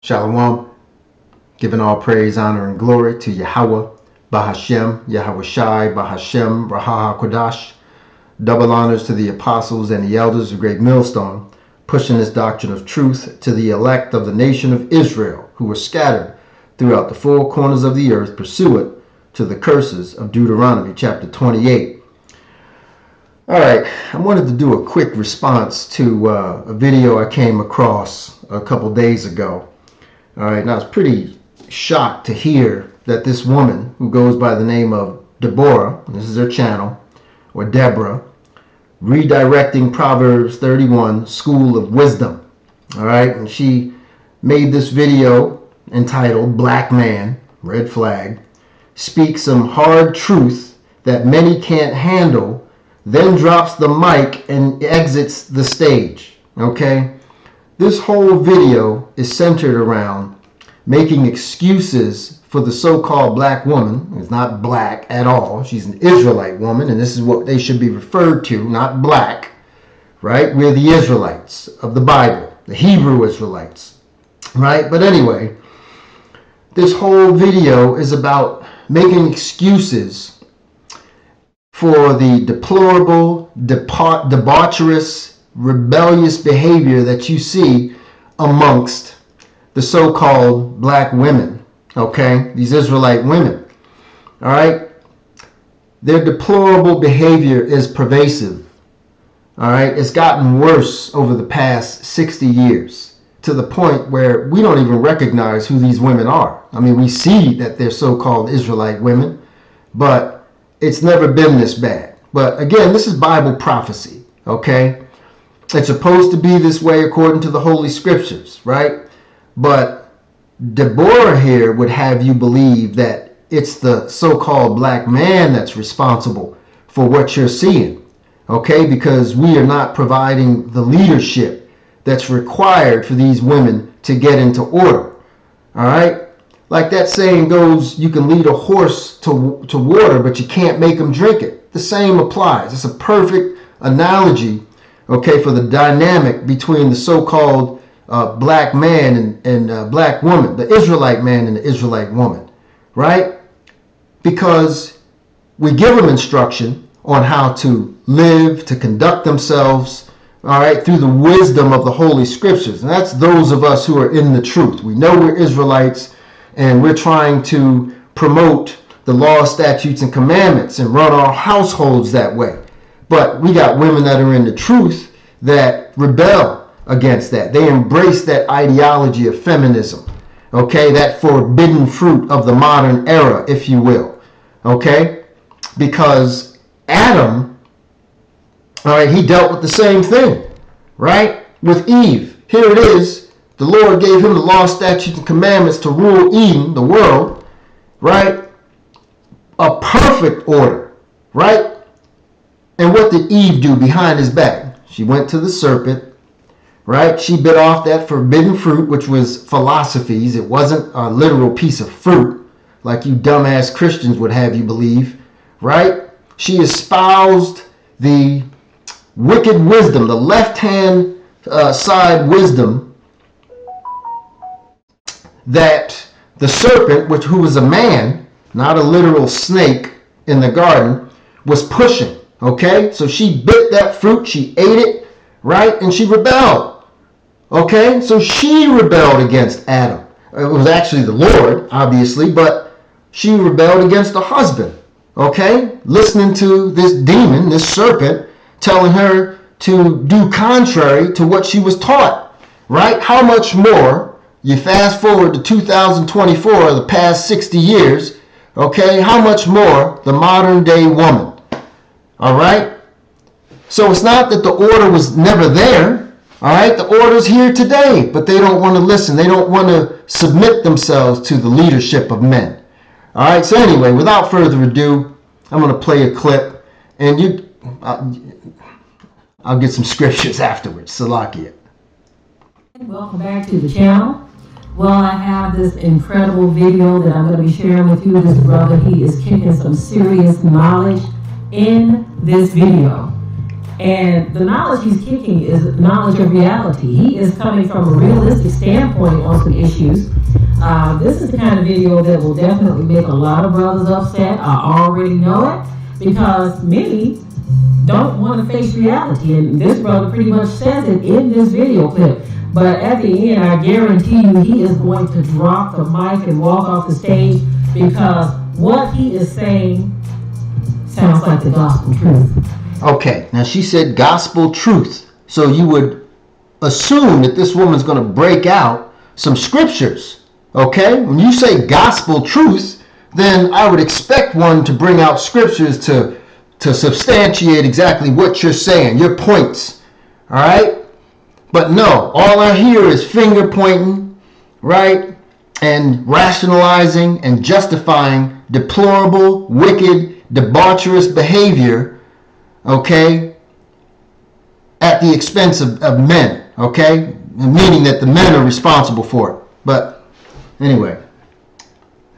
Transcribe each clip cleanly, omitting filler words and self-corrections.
Shalom, giving all praise, honor, and glory to Yahweh, Bahashem, Yahweh Shai, Bahashem, Raha HaKodash. Double honors to the apostles and the elders of Great Millstone, pushing this doctrine of truth to the elect of the nation of Israel, who were scattered throughout the four corners of the earth, pursuant to the curses of Deuteronomy chapter 28. All right, I wanted to do a quick response to a video I came across a couple days ago. All right, now I was pretty shocked to hear that this woman who goes by the name of Deborah, this is her channel, or Deborah, redirecting Proverbs 31, School of Wisdom. All right, and she made this video entitled Black Man, Red Flag, speaks some hard truth that many can't handle, then drops the mic and exits the stage. Okay? This whole video is centered around making excuses for the so-called black woman. It's not black at all. She's an Israelite woman, and this is what they should be referred to, not black, right? We're the Israelites of the Bible, the Hebrew Israelites, right? But anyway, this whole video is about making excuses for the deplorable, debaucherous, rebellious behavior that you see amongst the so-called black women, okay? These Israelite women, all right? Their deplorable behavior is pervasive, all right? It's gotten worse over the past 60 years to the point where we don't even recognize who these women are. I mean, we see that they're so-called Israelite women, but it's never been this bad. But again, this is Bible prophecy, okay? It's supposed to be this way according to the Holy Scriptures, right? But Deborah here would have you believe that it's the so-called black man that's responsible for what you're seeing, okay? Because we are not providing the leadership that's required for these women to get into order, all right? Like that saying goes, you can lead a horse to water, but you can't make him drink it. The same applies. It's a perfect analogy, okay, for the dynamic between the so-called black man and black woman, the Israelite man and the Israelite woman, right? Because we give them instruction on how to live, to conduct themselves, all right, through the wisdom of the Holy Scriptures. And that's those of us who are in the truth. We know we're Israelites, and we're trying to promote the law, statutes, and commandments and run our households that way. But we got women that are in the truth that rebel against that. They embrace that ideology of feminism, okay? That forbidden fruit of the modern era, if you will, okay? Because Adam, all right, he dealt with the same thing, right? With Eve. Here it is. The Lord gave him the law, statutes, and commandments to rule Eden, the world, right? A perfect order, right? And what did Eve do behind his back? She went to the serpent, right? She bit off that forbidden fruit, which was philosophies. It wasn't a literal piece of fruit, like you dumbass Christians would have you believe, right? She espoused the wicked wisdom, the left-hand side wisdom that the serpent, who was a man, not a literal snake in the garden, was pushing, okay? So she bit that fruit, she ate it, right? And she rebelled, okay? So she rebelled against Adam. It was actually the Lord, obviously, but she rebelled against the husband, okay? Listening to this demon, this serpent, telling her to do contrary to what she was taught, right? How much more, you fast forward to 2024, the past 60 years, okay? How much more the modern day woman, all right? So it's not that the order was never there, all right? The order's here today, but they don't want to listen. They don't want to submit themselves to the leadership of men, all right? So anyway, without further ado, I'm going to play a clip, and I'll get some scriptures afterwards. Salakia. Welcome back to the channel. Well, I have this incredible video that I'm going to be sharing with you. This brother, he is kicking some serious knowledge in this video. And the knowledge he's kicking is knowledge of reality. He is coming from a realistic standpoint on some issues. This is the kind of video that will definitely make a lot of brothers upset. I already know it, because many don't want to face reality. And this brother pretty much says it in this video clip. But at the end, I guarantee you, he is going to drop the mic and walk off the stage, because what he is saying sounds like the gospel truth. Okay, now she said gospel truth. So you would assume that this woman's going to break out some scriptures. Okay? When you say gospel truth, then I would expect one to bring out scriptures to substantiate exactly what you're saying, your points. All right? But no, all I hear is finger pointing, right? And rationalizing and justifying deplorable, wicked, debaucherous behavior, okay, at the expense of men, okay? Meaning that the men are responsible for it. But anyway.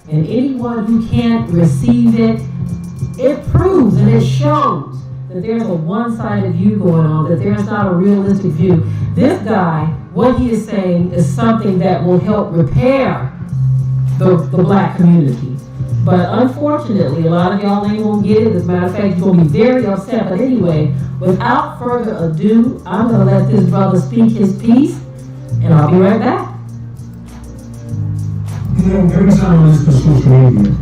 And anyone who can't receive it, it proves and it shows that there's a one-sided view going on, that there's not a realistic view. This guy, what he is saying is something that will help repair the black community. But unfortunately, a lot of y'all ain't gonna get it. As a matter of fact, you're gonna be very upset. But anyway, without further ado, I'm gonna let this brother speak his piece, and I'll be right back. You know, every time I listen to social media,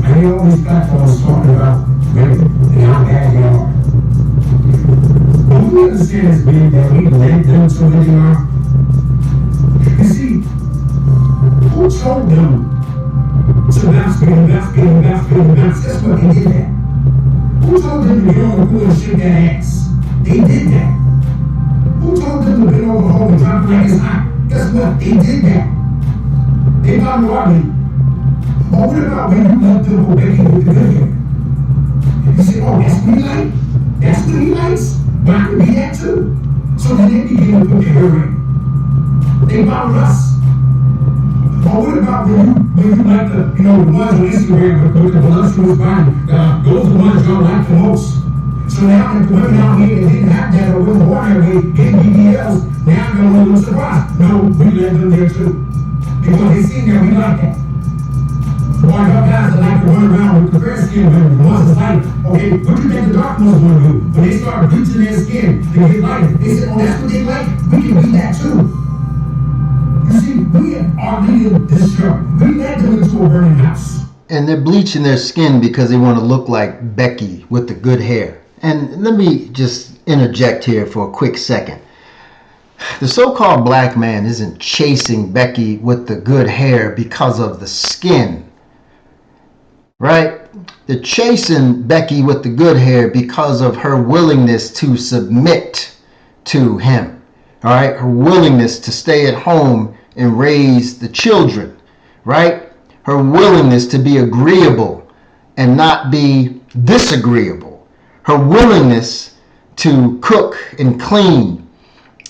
I hear all these platforms talking about women and how bad they are. But we understand as big that we led them to where they are. You see, who told them to bounce, bounce? That's what they did that. Who told them to get on the pool and shake that ass? They did that. Who told them to bend over home and drop it like it's hot? Guess what? They did that. They got no argument. But what about when you let them go back in with the good hair? And you say, oh, that's what he likes? That's what he likes? But I can be that too. So then they begin to put their hair in. They bother us. Or what about when you like the ones on Instagram with the voluptuous body? Those are the ones y'all like the most. So now that the women out here that didn't have that or wasn't born that way getting BBLs, now they're a little surprised. No, we let them there too. Because they see that we like that. Or y'all guys that like to run around with the fair skin women, the ones that's like, okay, what do you think the dark ones want to do? When they start bleaching their skin, they get lighter. They say, oh, that's what they like? We can be that too. You see, we are leading this show. We led them into a burning house. And they're bleaching their skin because they want to look like Becky with the good hair. And let me just interject here for a quick second. The so-called black man isn't chasing Becky with the good hair because of the skin, right? They're chasing Becky with the good hair because of her willingness to submit to him, all right? Her willingness to stay at home and raise the children, right? Her willingness to be agreeable and not be disagreeable. Her willingness to cook and clean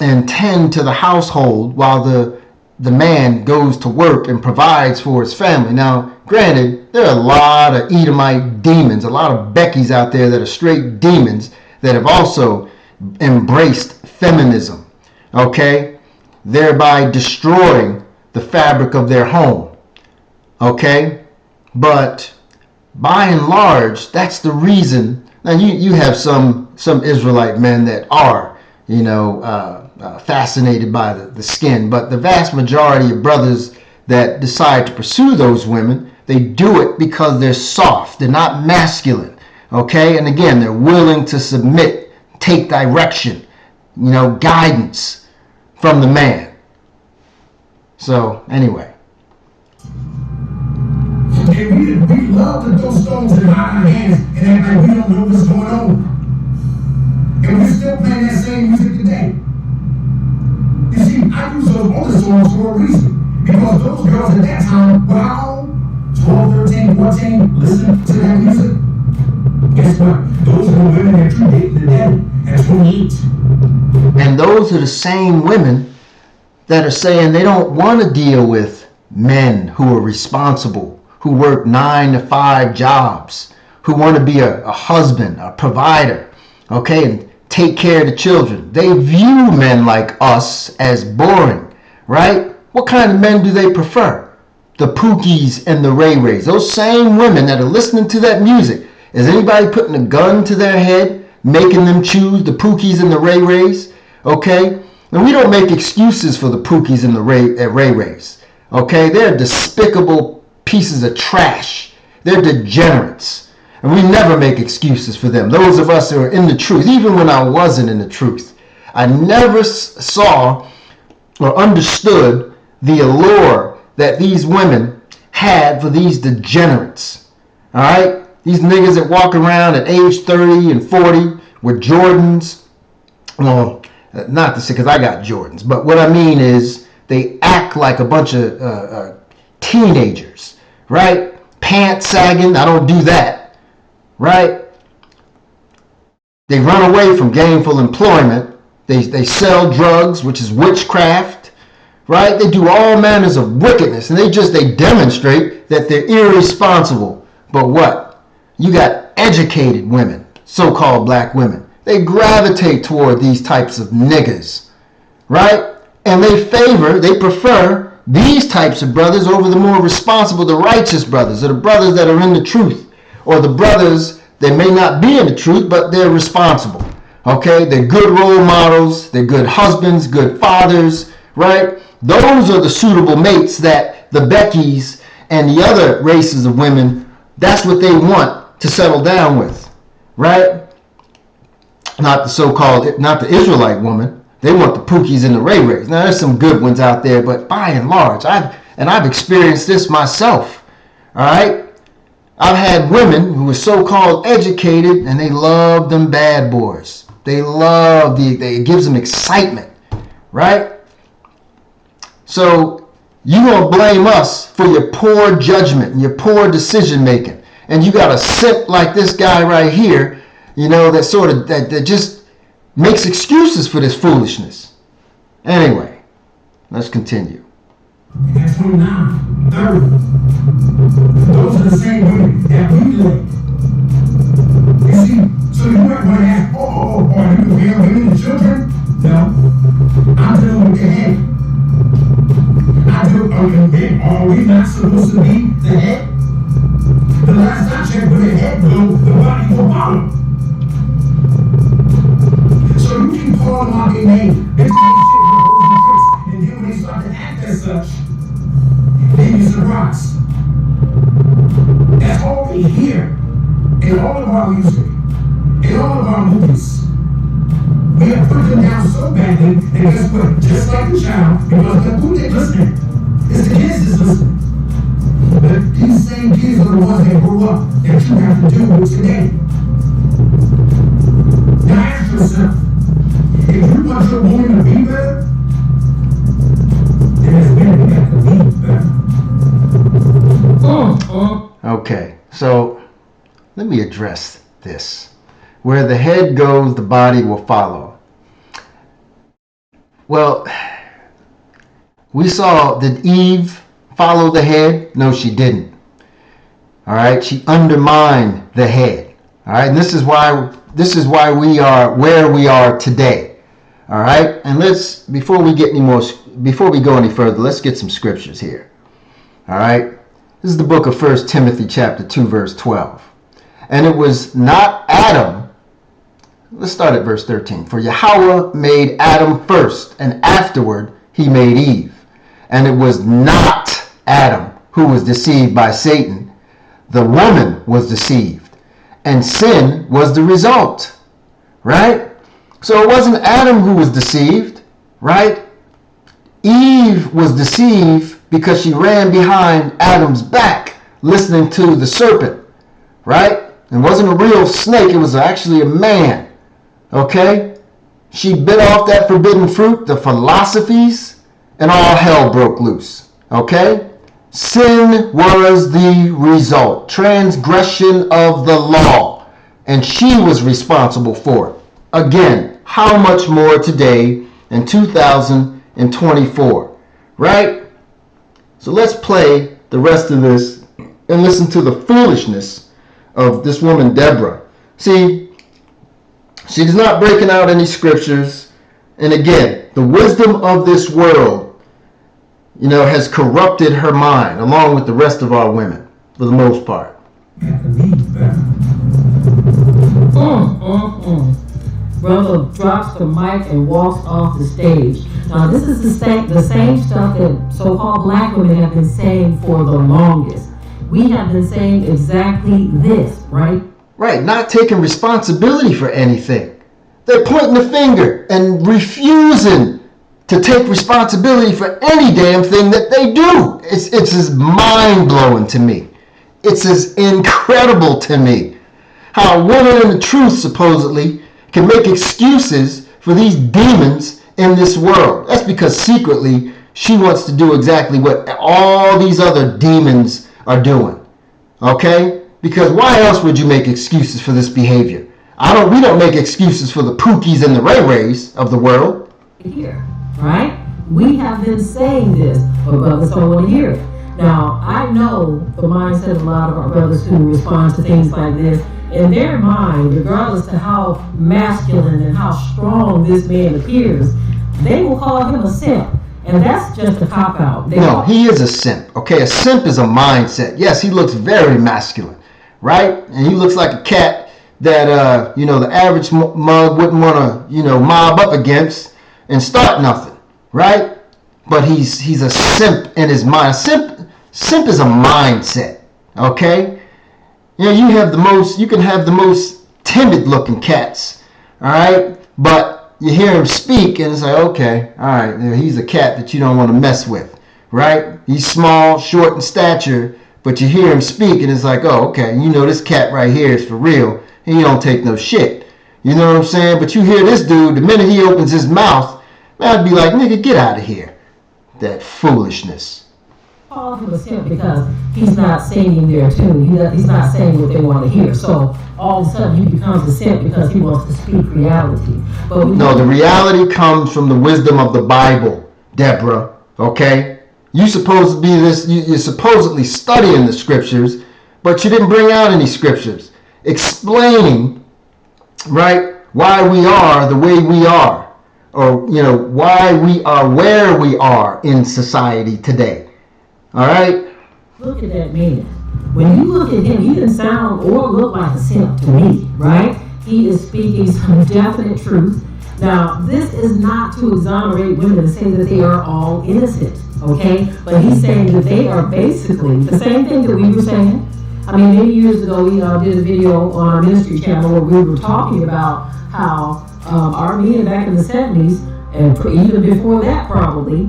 and tend to the household while the man goes to work and provides for his family. Now, granted, there are a lot of Edomite demons, a lot of Beckys out there that are straight demons that have also embraced feminism, okay? Thereby destroying the fabric of their home, okay? But by and large, that's the reason. Now, you have some Israelite men that are, fascinated by the skin, but the vast majority of brothers that decide to pursue those women, they do it because they're soft, they're not masculine, okay? And again, they're willing to submit, take direction, guidance from the man. So anyway, and we love to throw stones in our hands and act like we don't know what's going on, and we're still playing that same music today. You see, I use those older songs for a reason. Because those girls at that time were how old? 12, 13, 14, listen to that music. Guess what? Those are the women that you dated today at 28. And those are the same women that are saying they don't want to deal with men who are responsible, who work 9 to 5 jobs, who want to be a husband, a provider, okay, and take care of the children. They view men like us as boring, right? What kind of men do they prefer? The Pookies and the Ray Rays. Those same women that are listening to that music. Is anybody putting a gun to their head, making them choose the Pookies and the Ray Rays? Okay? And we don't make excuses for the Pookies and the Ray Rays. Okay? They're despicable pieces of trash. They're degenerates. And we never make excuses for them. Those of us who are in the truth, even when I wasn't in the truth, I never saw or understood the allure that these women had for these degenerates. All right? These niggas that walk around at age 30 and 40 with Jordans. Well, not to say because I got Jordans, but what I mean is they act like a bunch of teenagers, right? Pants sagging. I don't do that, right? They run away from gainful employment. They sell drugs, which is witchcraft, right? They do all manners of wickedness, and they demonstrate that they're irresponsible. But what? You got educated women, so-called black women. They gravitate toward these types of niggas, right? And they prefer these types of brothers over the more responsible, the righteous brothers, or the brothers that are in the truth, or the brothers that may not be in the truth, but they're responsible, okay? They're good role models, they're good husbands, good fathers, right? Those are the suitable mates that the Beckys and the other races of women, that's what they want to settle down with, right? Not the Israelite woman. They want the Pookies and the Ray Rays. Now, there's some good ones out there, but by and large, I've experienced this myself, all right? I've had women who were so-called educated, and they love them bad boys. They love it gives them excitement, right? So you gonna blame us for your poor judgment and your poor decision making, and you got a simp like this guy right here, you know, that just makes excuses for this foolishness. Anyway, let's continue. At 29, 30, those are the same women that we love. You see, so you might want to ask, are you real women and children? No, I'm dealing with the head. Are we not supposed to be the head? The last I checked, when the head goes, the body will follow. So you keep calling them out their name, they say shit with holes and tricks, and then when they start to act as such, then you're surprised. That's all we hear in all of our music, in all of our movies. We have put them down so badly, and guess what? Just like the child, because who they listening? It's the kids that's listening. But these same kids are the ones that grew up that you have to deal with today. Now ask yourself, if you want your woman to be better, then it's men that got to be better. Okay, so let me address this. Where the head goes, the body will follow. Well, we saw, did Eve follow the head? No, she didn't. All right, she undermined the head. All right, and this is why we are where we are today. All right, and before we go any further, let's get some scriptures here. All right, this is the book of 1 Timothy chapter 2, verse 12. And it was not Adam. Let's start at verse 13. For Yahweh made Adam first, and afterward he made Eve. And it was not Adam who was deceived by Satan. The woman was deceived, and sin was the result. Right? So it wasn't Adam who was deceived, right? Eve was deceived because she ran behind Adam's back, listening to the serpent, right? It wasn't a real snake, it was actually a man. Okay? She bit off that forbidden fruit, the philosophies, and all hell broke loose. Okay? Sin was the result. Transgression of the law. And she was responsible for it. Again, how much more today in 2024? Right? So let's play the rest of this and listen to the foolishness of this woman, Deborah. See, She's not breaking out any scriptures. And again, the wisdom of this world, has corrupted her mind, along with the rest of our women, for the most part. Brother drops the mic and walks off the stage. Now, this is the same stuff that so-called black women have been saying for the longest. We have been saying exactly this, right? Right, not taking responsibility for anything. They're pointing the finger and refusing to take responsibility for any damn thing that they do. It's as mind-blowing to me. It's as incredible to me how a woman in the truth supposedly can make excuses for these demons in this world. That's because secretly she wants to do exactly what all these other demons are doing. Okay? Because why else would you make excuses for this behavior? We don't make excuses for the Pookies and the Ray Rays of the world. Here, right? We have been saying this, but brothers don't want to hear it. Now, I know the mindset of a lot of our brothers who respond to things like this. In their mind, regardless to how masculine and how strong this man appears, they will call him a simp. And that's just a cop-out. No, he is a simp. Okay, a simp is a mindset. Yes, he looks very masculine, right? And he looks like a cat that, the average mug wouldn't want to, mob up against and start nothing, right? But he's a simp in his mind. Simp is a mindset, okay? You can have the most timid looking cats, all right? But you hear him speak and it's like, okay, all right, he's a cat that you don't want to mess with, right? He's small, short in stature, but you hear him speak and it's like, oh, okay, this cat right here is for real. He don't take no shit. You know what I'm saying? But you hear this dude, the minute he opens his mouth, man, I'd be like, nigga, get out of here. That foolishness. Call him a simp because he's not singing their tune. He's not saying what they want to hear. So all of a sudden he becomes a simp because he wants to speak reality. But no, the reality comes from the wisdom of the Bible, Deborah. Okay? You're supposedly studying the scriptures, but you didn't bring out any scriptures explaining, right, why we are the way we are, or why we are where we are in society today. All right? Look at that man. When you look at him, he didn't sound or look like a simp to me, right? He is speaking some definite truth. Now, this is not to exonerate women and say that they are all innocent, okay? But he's saying that they are basically the same thing that we were saying. I mean, many years ago, we did a video on our ministry channel where we were talking about how our men back in the 70s, and even before that probably,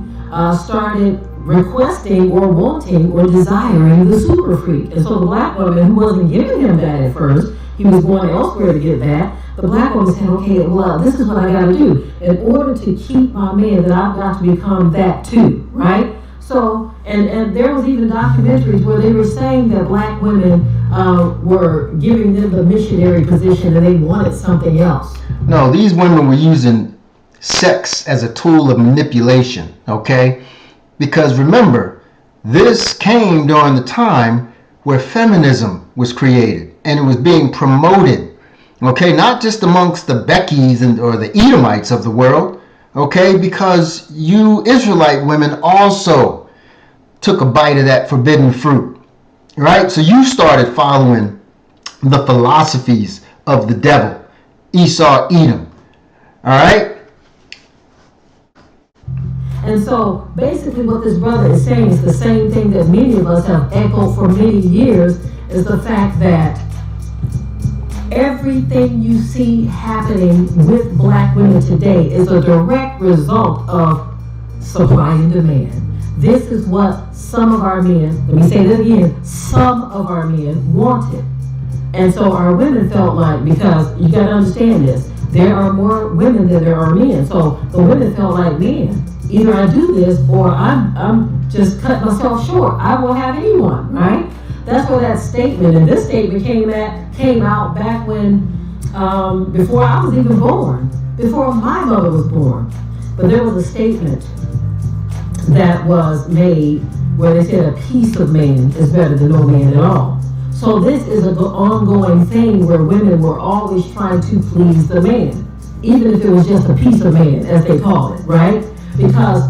started requesting or wanting or desiring the super freak. And so the black woman who wasn't giving him that at first, he was going elsewhere to get that. The black woman said, okay, well, this is what I got to do. In order to keep my man, that I've got to become that too, right? So, and there was even documentaries where they were saying that black women were giving them the missionary position and they wanted something else. No, these women were using sex as a tool of manipulation, okay? Because remember, this came during the time where feminism was created and it was being promoted, okay? Not just amongst the Beckys or the Edomites of the world, okay? Because you Israelite women also took a bite of that forbidden fruit, right? So you started following the philosophies of the devil, Esau, Edom, all right? And so basically what this brother is saying is the same thing that many of us have echoed for many years, is the fact that everything you see happening with black women today is a direct result of supply and demand. This is what some of our men, let me say that again, some of our men wanted. And so our women felt like, because you got to understand this, there are more women than there are men. So the women felt like, man, either I do this or I'm just cut myself short. I won't have anyone, right? That's where that statement, and this statement came out back when, before I was even born, before my mother was born. But there was a statement that was made where they said a piece of man is better than no man at all. So this is an ongoing thing where women were always trying to please the man, even if it was just a piece of man, as they call it, right? Because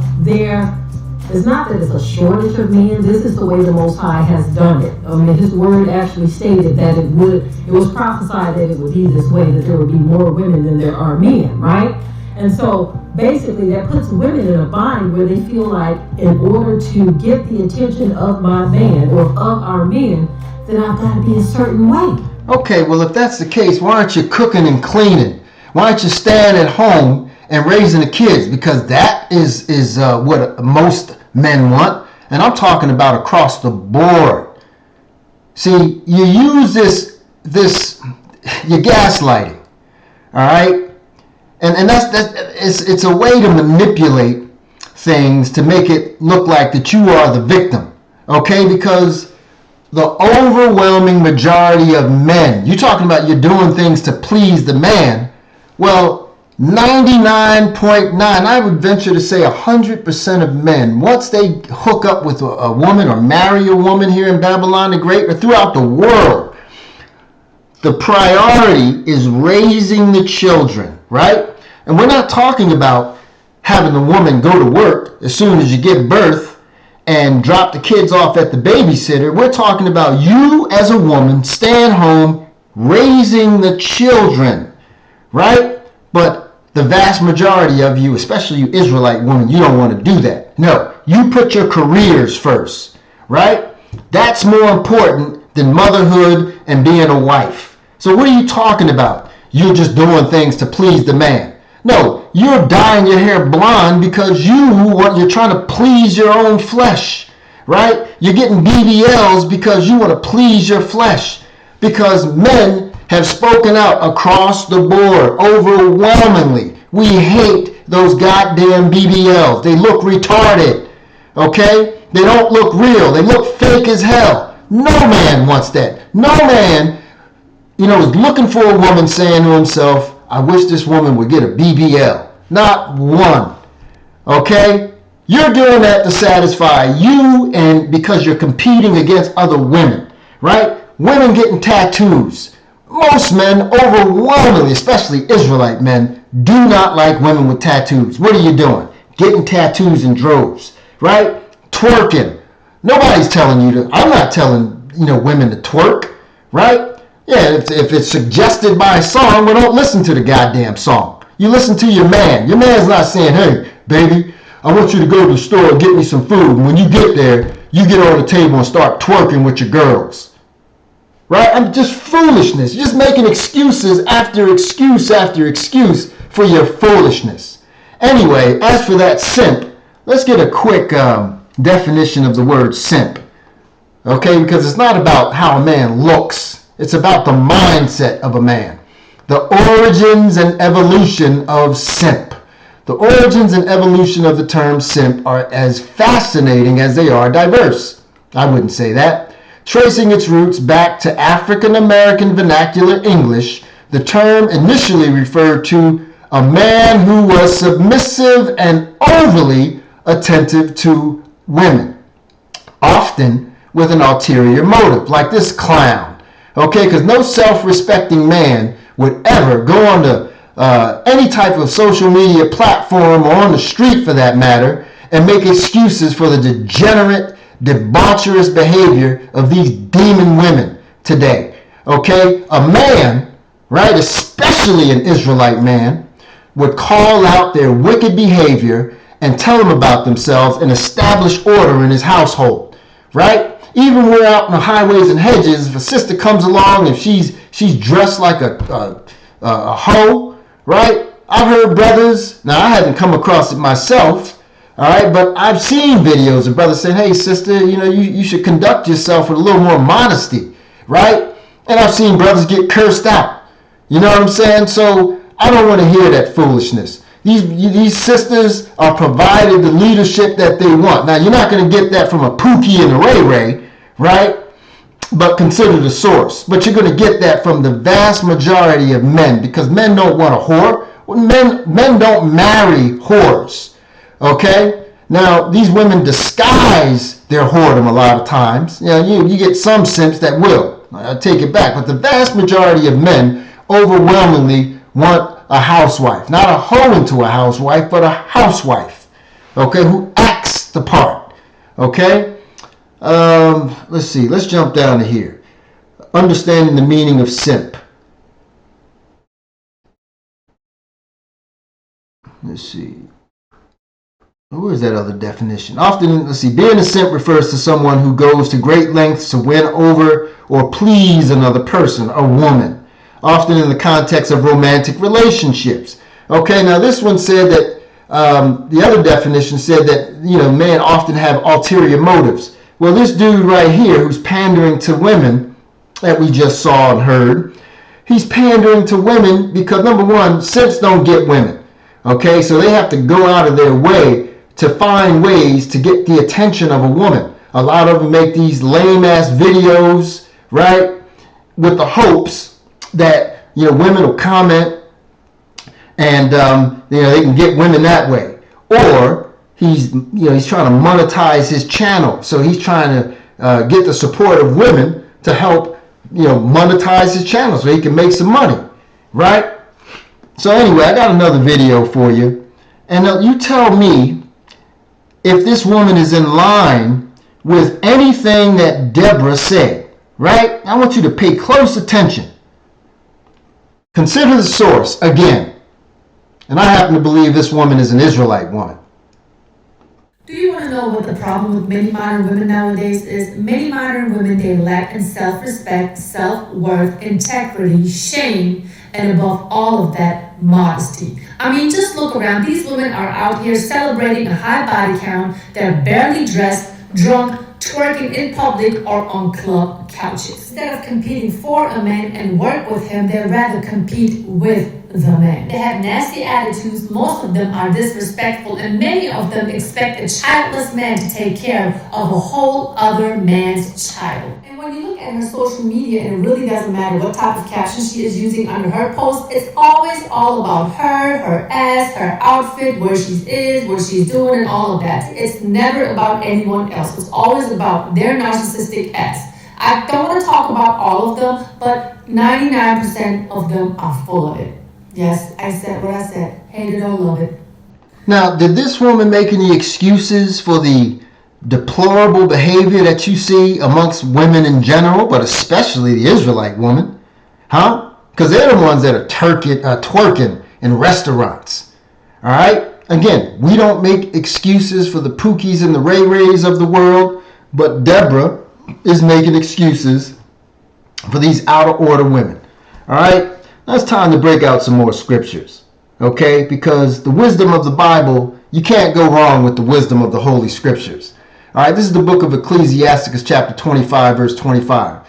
it's not that it's a shortage of men. This is the way the Most High has done it. I mean, His word actually stated that it was prophesied that it would be this way, that there would be more women than there are men, right? And so basically that puts women in a bind where they feel like in order to get the attention of my man or of our men, then I've got to be a certain way. Okay, well, if that's the case, why aren't you cooking and cleaning? Why aren't you staying at home and raising the kids? Because that is what most men want. And I'm talking about across the board. See, you use this you're gaslighting, all right? And it's a way to manipulate things to make it look like that you are the victim, okay? Because the overwhelming majority of men, you're talking about you're doing things to please the man. Well, 99.9, I would venture to say 100% of men, once they hook up with a woman or marry a woman here in Babylon the Great or throughout the world, the priority is raising the children, right? And we're not talking about having the woman go to work as soon as you give birth and drop the kids off at the babysitter. We're talking about you as a woman staying home, raising the children, right? But the vast majority of you, especially you Israelite women, you don't want to do that. No, you put your careers first, right? That's more important than motherhood and being a wife. So what are you talking about? You're just doing things to please the man. No, you're dyeing your hair blonde because you're trying to please your own flesh, right? You're getting BBLs because you want to please your flesh. Because men have spoken out across the board overwhelmingly. We hate those goddamn BBLs. They look retarded, okay? They don't look real. They look fake as hell. No man wants that. No man, is looking for a woman saying to himself, I wish this woman would get a BBL. Not one. Okay? You're doing that to satisfy you and because you're competing against other women, right? Women getting tattoos. Most men, overwhelmingly, especially Israelite men, do not like women with tattoos. What are you doing? Getting tattoos in droves, right? Twerking. Nobody's telling you to. I'm not telling, women to twerk, right? Yeah, if it's suggested by a song, well, don't listen to the goddamn song. You listen to your man. Your man's not saying, hey, baby, I want you to go to the store and get me some food. And when you get there, you get on the table and start twerking with your girls. Right? I'm just foolishness. You're just making excuses after excuse after excuse for your foolishness. Anyway, as for that simp, let's get a quick definition of the word simp. Okay? Because it's not about how a man looks. It's about the mindset of a man. The origins and evolution of simp. The origins and evolution of the term simp are as fascinating as they are diverse. I wouldn't say that. Tracing its roots back to African American vernacular English, the term initially referred to a man who was submissive and overly attentive to women, often with an ulterior motive, like this clown. Okay, because no self-respecting man would ever go on to any type of social media platform or on the street for that matter and make excuses for the degenerate, debaucherous behavior of these demon women today. Okay, a man, right, especially an Israelite man, would call out their wicked behavior and tell them about themselves and establish order in his household, right? Even when we're out in the highways and hedges, if a sister comes along and she's dressed like a hoe, right? I've heard brothers, now I haven't come across it myself, all right, but I've seen videos of brothers saying, hey, sister, you should conduct yourself with a little more modesty, right? And I've seen brothers get cursed out. You know what I'm saying? So I don't want to hear that foolishness. These sisters are provided the leadership that they want. Now, you're not going to get that from a Pookie and a Ray Ray, right? But consider the source. But you're going to get that from the vast majority of men because men don't want a whore. Men don't marry whores, okay? Now, these women disguise their whoredom a lot of times. You get some simps that will, I take it back, but the vast majority of men overwhelmingly want a housewife. Not a hoe into a housewife, but a housewife, okay, who acts the part, okay? Let's see. Let's jump down to here. Understanding the meaning of simp. Let's see. Where's that other definition? Often, let's see, being a simp refers to someone who goes to great lengths to win over or please another person, a woman, often in the context of romantic relationships. Okay, now this one said that, the other definition said that, men often have ulterior motives. Well, this dude right here who's pandering to women that we just saw and heard, he's pandering to women because, number one, simps don't get women. Okay, so they have to go out of their way to find ways to get the attention of a woman. A lot of them make these lame-ass videos, right, with the hopes that, women will comment and, they can get women that way. Or he's trying to monetize his channel. So he's trying to get the support of women to help, monetize his channel so he can make some money, right? So anyway, I got another video for you. And you tell me if this woman is in line with anything that Deborah said, right? I want you to pay close attention. Consider the source again. And I happen to believe this woman is an Israelite woman. Do you want to know what the problem with many modern women nowadays is? Many modern women, they lack in self-respect, self-worth, integrity, shame, and above all of that, modesty. I mean, just look around. These women are out here celebrating a high body count. They're barely dressed, drunk, twerking in public or on club couches. Instead of competing for a man and work with him, they'd rather compete with the man. They have nasty attitudes. Most of them are disrespectful, and many of them expect a childless man to take care of a whole other man's child. And when you look at her social media, and it really doesn't matter what type of caption she is using under her post, it's always all about her, her ass, her outfit, where she is, what she's doing, and all of that. It's never about anyone else. It's always about their narcissistic ass. I don't want to talk about all of them, but 99% of them are full of it. Yes, I said what I said. Hate it or love it. Now, did this woman make any excuses for the deplorable behavior that you see amongst women in general, but especially the Israelite woman? Huh? Because they're the ones that are twerking in restaurants. All right? Again, we don't make excuses for the Pookies and the Ray Rays of the world, but Deborah is making excuses for these out of order women. All right? Now it's time to break out some more scriptures, okay? Because the wisdom of the Bible, you can't go wrong with the wisdom of the Holy Scriptures. All right, this is the book of Ecclesiasticus, chapter 25, verse 25.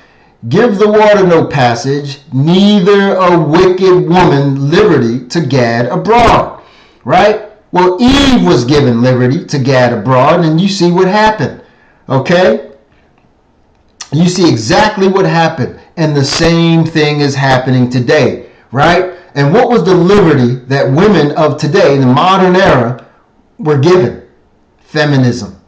Give the water no passage, neither a wicked woman liberty to gad abroad. Right? Well, Eve was given liberty to gad abroad, and you see what happened. Okay? You see exactly what happened. And the same thing is happening today. Right? And what was the liberty that women of today, in the modern era, were given? Feminism.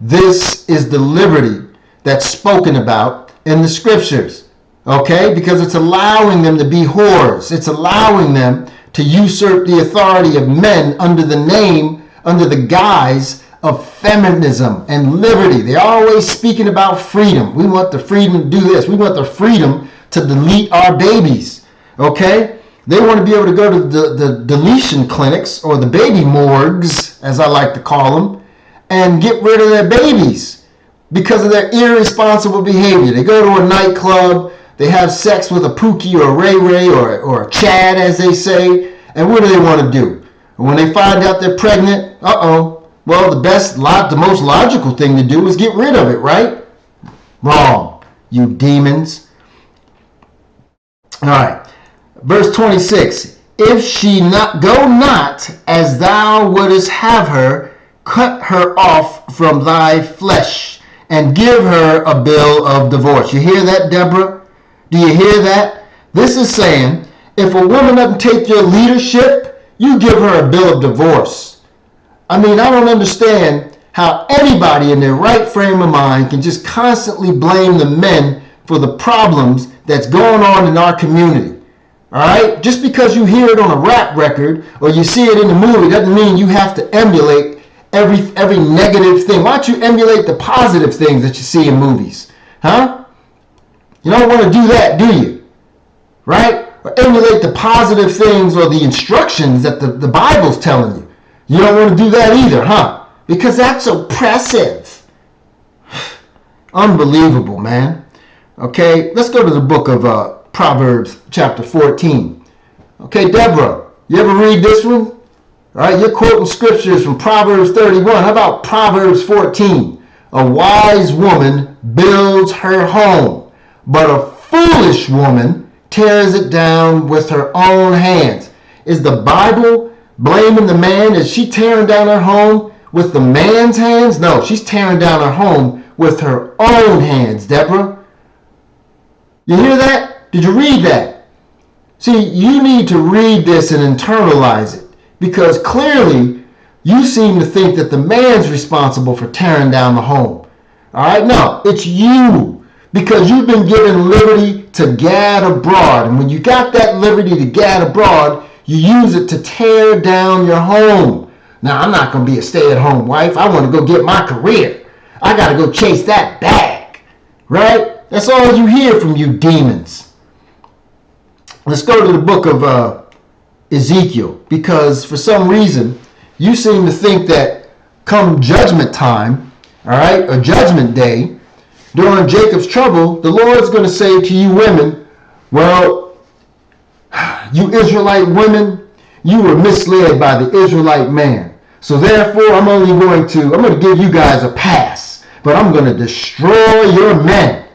This is the liberty that's spoken about in the scriptures. Okay? Because it's allowing them to be whores. It's allowing them to usurp the authority of men under the guise of feminism and liberty. They're always speaking about freedom. We want the freedom to do this. We want the freedom to delete our babies. Okay? They want to be able to go to the deletion clinics, or the baby morgues, as I like to call them, and get rid of their babies because of their irresponsible behavior. They go to a nightclub, they have sex with a Pookie or a Ray Ray or a Chad, as they say, and what do they want to do? And when they find out they're pregnant, well, the most logical thing to do is get rid of it, right? Wrong, you demons. All right. Verse 26, if she go not as thou wouldest have her, cut her off from thy flesh, and give her a bill of divorce. You hear that, Deborah? Do you hear that? This is saying, if a woman doesn't take your leadership, you give her a bill of divorce. I mean, I don't understand how anybody in their right frame of mind can just constantly blame the men for the problems that's going on in our community. All right? Just because you hear it on a rap record or you see it in the movie doesn't mean you have to emulate every negative thing. Why don't you emulate the positive things that you see in movies? Huh? You don't want to do that, do you? Right? Or emulate the positive things or the instructions that the Bible's telling you. You don't want to do that either, huh? Because that's oppressive. Unbelievable, man. Okay, let's go to the book of Proverbs chapter 14. Okay, Deborah, you ever read this one? All right, you're quoting scriptures from Proverbs 31. How about Proverbs 14? A wise woman builds her home, but a foolish woman tears it down with her own hands. Is the Bible blaming the man? Is she tearing down her home with the man's hands? No, she's tearing down her home with her own hands, Deborah. You hear that? Did you read that? See, you need to read this and internalize it, because clearly you seem to think that the man's responsible for tearing down the home. All right? No, it's you, because you've been given liberty to gad abroad. And when you got that liberty to gad abroad, you use it to tear down your home. Now, I'm not going to be a stay-at-home wife. I want to go get my career. I got to go chase that bag. Right? That's all you hear from you demons. Let's go to the book of Ezekiel, because for some reason you seem to think that come judgment time, all right, or judgment day, during Jacob's trouble, the Lord's going to say to you women, well, you Israelite women, you were misled by the Israelite man. So therefore, I'm going to give you guys a pass, but I'm going to destroy your men.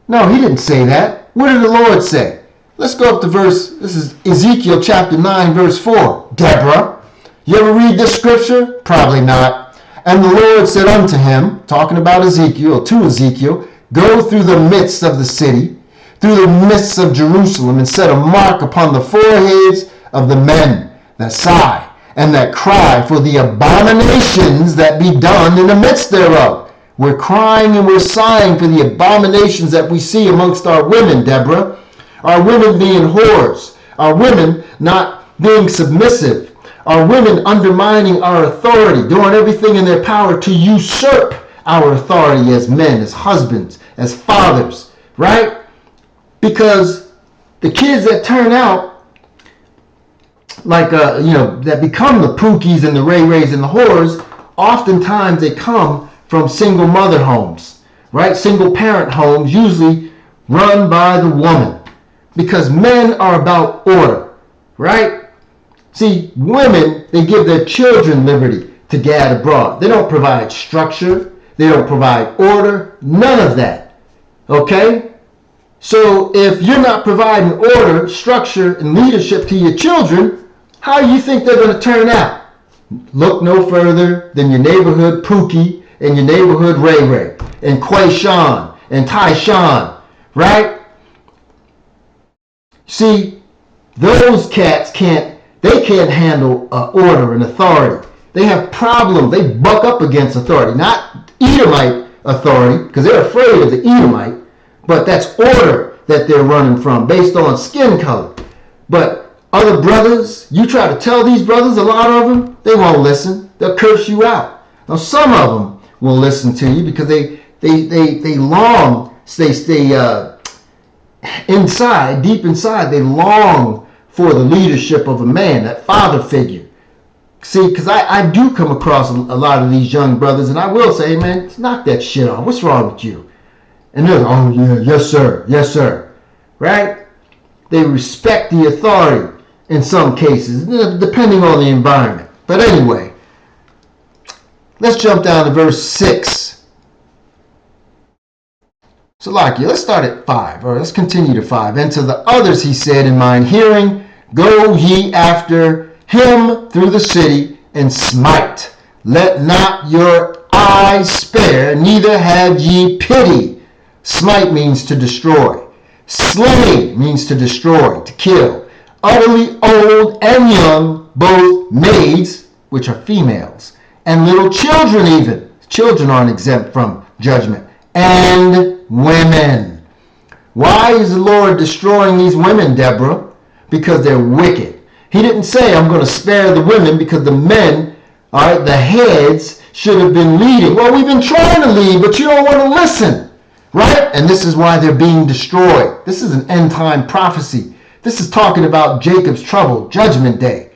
No, he didn't say that. What did the Lord say? Let's go up to this is Ezekiel chapter 9, verse 4. Deborah, you ever read this scripture? Probably not. And the Lord said unto him, talking about Ezekiel, to Ezekiel, go through the midst of the city, through the midst of Jerusalem, and set a mark upon the foreheads of the men that sigh and that cry for the abominations that be done in the midst thereof. We're crying and we're sighing for the abominations that we see amongst our women, Deborah. Our women being whores. Our women not being submissive. Our women undermining our authority, doing everything in their power to usurp our authority as men, as husbands, as fathers, right? Because the kids that turn out like, that become the Pookies and the Ray Rays and the whores, oftentimes they come from single mother homes, right? Single parent homes, usually run by the woman, because men are about order, right? See, women, they give their children liberty to gad abroad. They don't provide structure. They don't provide order. None of that, okay? So if you're not providing order, structure, and leadership to your children, how do you think they're going to turn out? Look no further than your neighborhood Pookie and your neighborhood Ray Ray and Quayshawn and Tyshawn, right? See, those cats can't handle order and authority. They have problems. They buck up against authority, not Edomite authority, because they're afraid of the Edomite, but that's order that they're running from based on skin color. But other brothers, you try to tell these brothers, a lot of them, they won't listen. They'll curse you out. Now, some of them will listen to you because they long, they stay inside, deep inside, they long for the leadership of a man, that father figure. See, because I do come across a lot of these young brothers, and I will say, hey, man, knock that shit off. What's wrong with you? And they're like, oh, yeah, yes, sir, right? They respect the authority in some cases, depending on the environment. But anyway, let's jump down to verse 6. So, let's start at 5, or let's continue to 5. And to the others he said in mine hearing, go ye after him through the city, and smite. Let not your eye spare, neither have ye pity. Smite means to destroy. Slay means to destroy, to kill. Utterly old and young, both maids, which are females, and little children even. Children aren't exempt from judgment. And women. Why is the Lord destroying these women, Deborah? Because they're wicked. He didn't say, I'm going to spare the women because the men, all right, the heads should have been leading. Well, we've been trying to lead, but you don't want to listen, right? And this is why they're being destroyed. This is an end time prophecy. This is talking about Jacob's trouble, judgment day.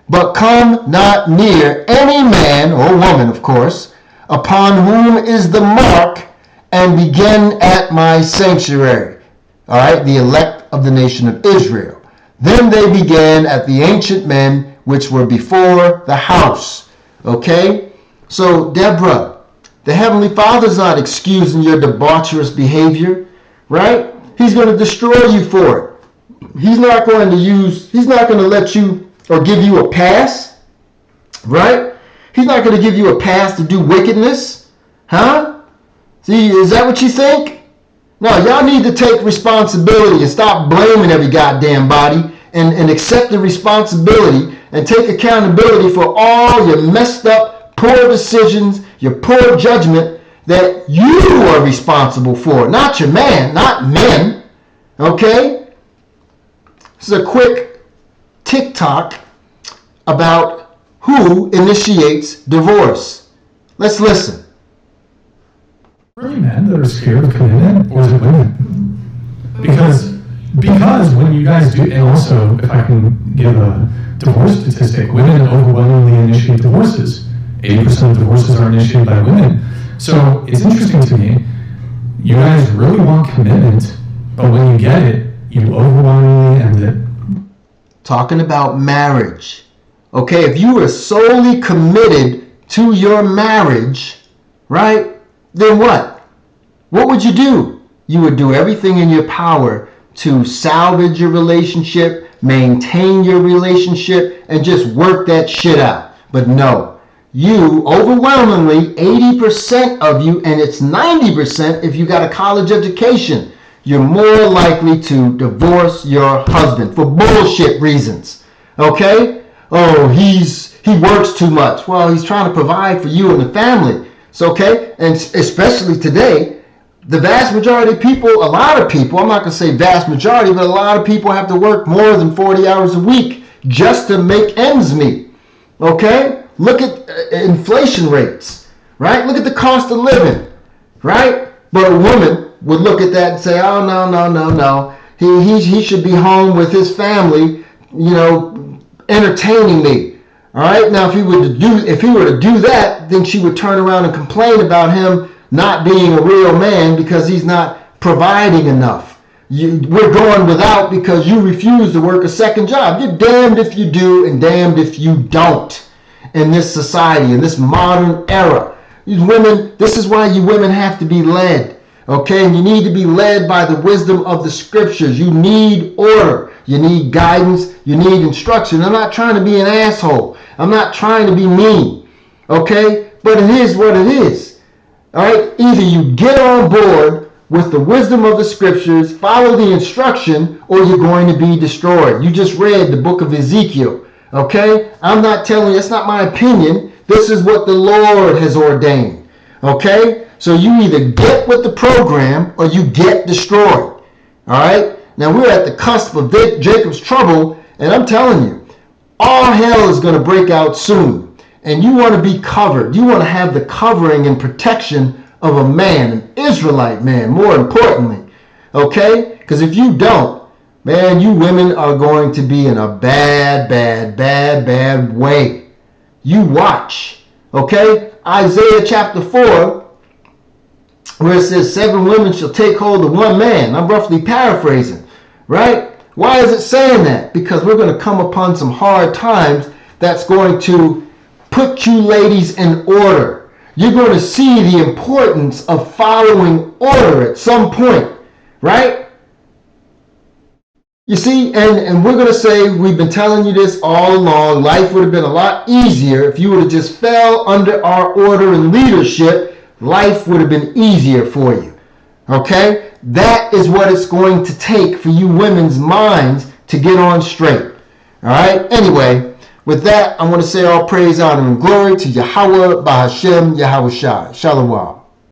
But come not near any man, or woman, of course, upon whom is the mark, and begin at my sanctuary. All right, the elect of the nation of Israel. Then they began at the ancient men which were before the house. Okay? So, Deborah, the Heavenly Father's not excusing your debaucherous behavior, right? He's going to destroy you for it. He's not going to let you or give you a pass, right? He's not going to give you a pass to do wickedness, huh? See, is that what you think? No, y'all need to take responsibility and stop blaming every goddamn body and accept the responsibility and take accountability for all your messed up, poor decisions, your poor judgment that you are responsible for, not your man, not men, okay? This is a quick TikTok about who initiates divorce. Let's listen. Really men that are scared of commitment, or is it women? Because when you guys do, and also if I can give a divorce statistic, women overwhelmingly initiate divorces. 80% of divorces are initiated by women. So it's interesting to me, you guys really want commitment, but when you get it, you overwhelmingly end it. Talking about marriage. Okay, if you are solely committed to your marriage, right, then what? What would you do? You would do everything in your power to salvage your relationship, maintain your relationship, and just work that shit out. But no, you overwhelmingly, 80% of you, and it's 90% if you got a college education, you're more likely to divorce your husband for bullshit reasons. Okay? Oh, he works too much. Well, he's trying to provide for you and the family. It's okay? And especially today, the vast majority of people, a lot of people, I'm not going to say vast majority, but a lot of people have to work more than 40 hours a week just to make ends meet. Okay? Look at inflation rates, right? Look at the cost of living, right? But a woman would look at that and say, oh, no. He should be home with his family, entertaining me. All right? Now, if he were to do that, then she would turn around and complain about him not being a real man because he's not providing enough. We're going without because you refuse to work a second job. You're damned if you do and damned if you don't in this society, in this modern era. These women, this is why you women have to be led. Okay, and you need to be led by the wisdom of the scriptures. You need order. You need guidance. You need instruction. I'm not trying to be an asshole. I'm not trying to be mean. Okay, but it is what it is. All right, either you get on board with the wisdom of the scriptures, follow the instruction, or you're going to be destroyed. You just read the book of Ezekiel. Okay, I'm not telling you, it's not my opinion. This is what the Lord has ordained. Okay, so you either get with the program or you get destroyed. All right, now we're at the cusp of Jacob's trouble, and I'm telling you, all hell is going to break out soon. And you want to be covered. You want to have the covering and protection of a man, an Israelite man, more importantly. Okay? Because if you don't, man, you women are going to be in a bad way. You watch. Okay? Isaiah chapter 4, where it says 7 women shall take hold of one man. I'm roughly paraphrasing. Right? Why is it saying that? Because we're going to come upon some hard times that's going to put you ladies in order. You're going to see the importance of following order at some point, right? You see, and we're going to say, we've been telling you this all along, life would have been a lot easier if you would have just fell under our order and leadership. Life would have been easier for you, okay? That is what it's going to take for you women's minds to get on straight, all right? Anyway, with that, I want to say all praise, honor, and glory to Yahweh, Bahashem, Yahweh Shai. Shalom.